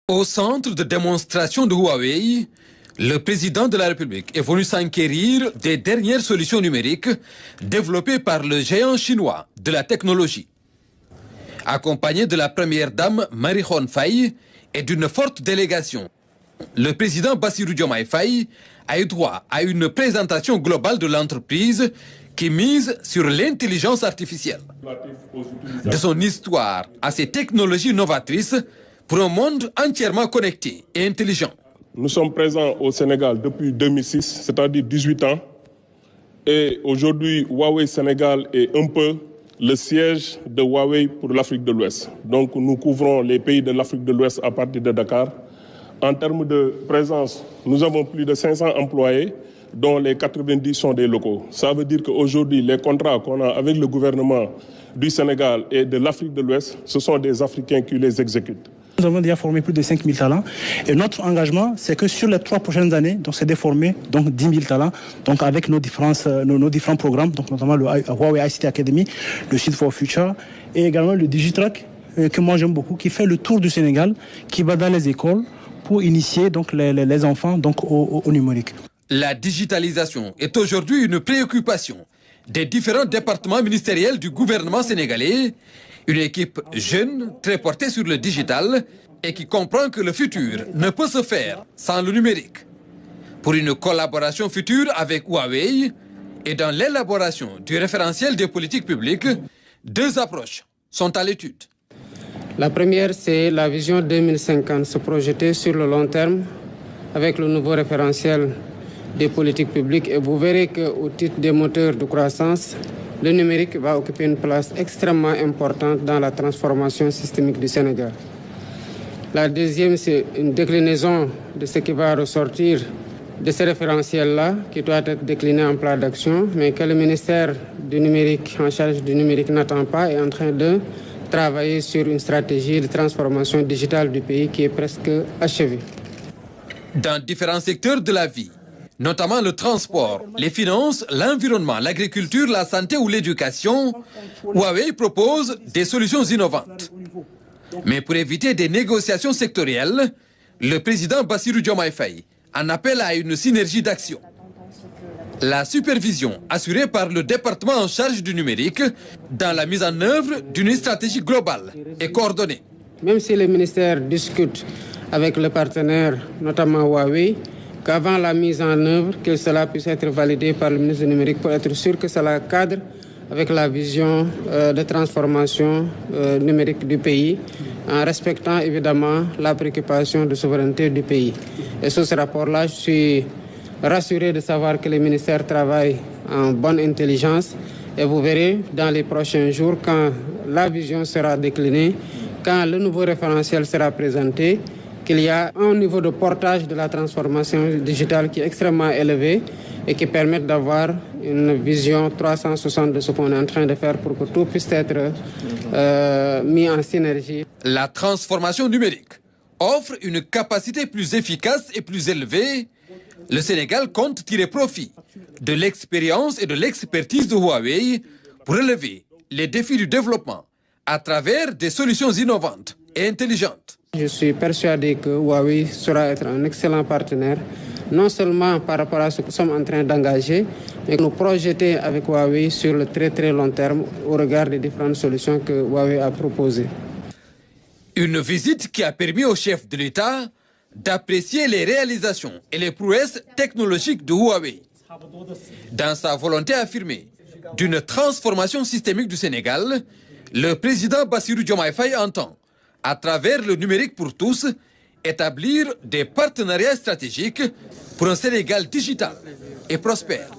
Au centre de démonstration de Huawei, le président de la République est venu s'enquérir des dernières solutions numériques développées par le géant chinois de la technologie. Accompagné de la première dame Marie-Khone Faye et d'une forte délégation, le président Bassirou Diomaye Faye a eu droit à une présentation globale de l'entreprise qui mise sur l'intelligence artificielle. De son histoire à ses technologies novatrices pour un monde entièrement connecté et intelligent. Nous sommes présents au Sénégal depuis 2006, c'est-à-dire 18 ans. Et aujourd'hui, Huawei Sénégal est un peu le siège de Huawei pour l'Afrique de l'Ouest. Donc nous couvrons les pays de l'Afrique de l'Ouest à partir de Dakar. En termes de présence, nous avons plus de 500 employés, dont les 90 sont des locaux. Ça veut dire qu'aujourd'hui, les contrats qu'on a avec le gouvernement du Sénégal et de l'Afrique de l'Ouest, ce sont des Africains qui les exécutent. Nous avons déjà formé plus de 5 000 talents et notre engagement, c'est que sur les 3 prochaines années, c'est de former 10 000 talents donc avec nos différents programmes, donc notamment le Huawei ICT Academy, le Seed for Future et également le Digitrack, que moi j'aime beaucoup, qui fait le tour du Sénégal, qui va dans les écoles pour initier donc les enfants donc au numérique. La digitalisation est aujourd'hui une préoccupation des différents départements ministériels du gouvernement sénégalais. Une équipe jeune, très portée sur le digital et qui comprend que le futur ne peut se faire sans le numérique. Pour une collaboration future avec Huawei et dans l'élaboration du référentiel des politiques publiques, 2 approches sont à l'étude. La première, c'est la vision 2050, se projeter sur le long terme avec le nouveau référentiel des politiques publiques. Et vous verrez qu'au titre des moteurs de croissance, le numérique va occuper une place extrêmement importante dans la transformation systémique du Sénégal. La deuxième, c'est une déclinaison de ce qui va ressortir de ce référentiel-là, qui doit être décliné en plan d'action, mais que le ministère du numérique, en charge du numérique, n'attend pas, est en train de travailler sur une stratégie de transformation digitale du pays qui est presque achevée. Dans différents secteurs de la vie, notamment le transport, les finances, l'environnement, l'agriculture, la santé ou l'éducation, Huawei propose des solutions innovantes. Mais pour éviter des négociations sectorielles, le président Bassirou Diomaye Faye en appelle à une synergie d'action. La supervision assurée par le département en charge du numérique dans la mise en œuvre d'une stratégie globale et coordonnée. Même si les ministères discutent avec le partenaire, notamment Huawei, qu'avant la mise en œuvre, que cela puisse être validé par le ministre du numérique pour être sûr que cela cadre avec la vision de transformation numérique du pays, en respectant évidemment la préoccupation de souveraineté du pays. Et sur ce rapport-là, je suis rassuré de savoir que les ministères travaillent en bonne intelligence et vous verrez dans les prochains jours, quand la vision sera déclinée, quand le nouveau référentiel sera présenté, qu'il y a un niveau de portage de la transformation digitale qui est extrêmement élevé et qui permet d'avoir une vision 360 de ce qu'on est en train de faire pour que tout puisse être mis en synergie. La transformation numérique offre une capacité plus efficace et plus élevée. Le Sénégal compte tirer profit de l'expérience et de l'expertise de Huawei pour relever les défis du développement à travers des solutions innovantes et intelligentes. Je suis persuadé que Huawei sera être un excellent partenaire, non seulement par rapport à ce que nous sommes en train d'engager, mais nous projeter avec Huawei sur le très long terme au regard des différentes solutions que Huawei a proposées. Une visite qui a permis au chef de l'État d'apprécier les réalisations et les prouesses technologiques de Huawei. Dans sa volonté affirmée d'une transformation systémique du Sénégal, le président Bassirou Diomaye Faye entend, à travers le numérique pour tous, établir des partenariats stratégiques pour un Sénégal digital et prospère.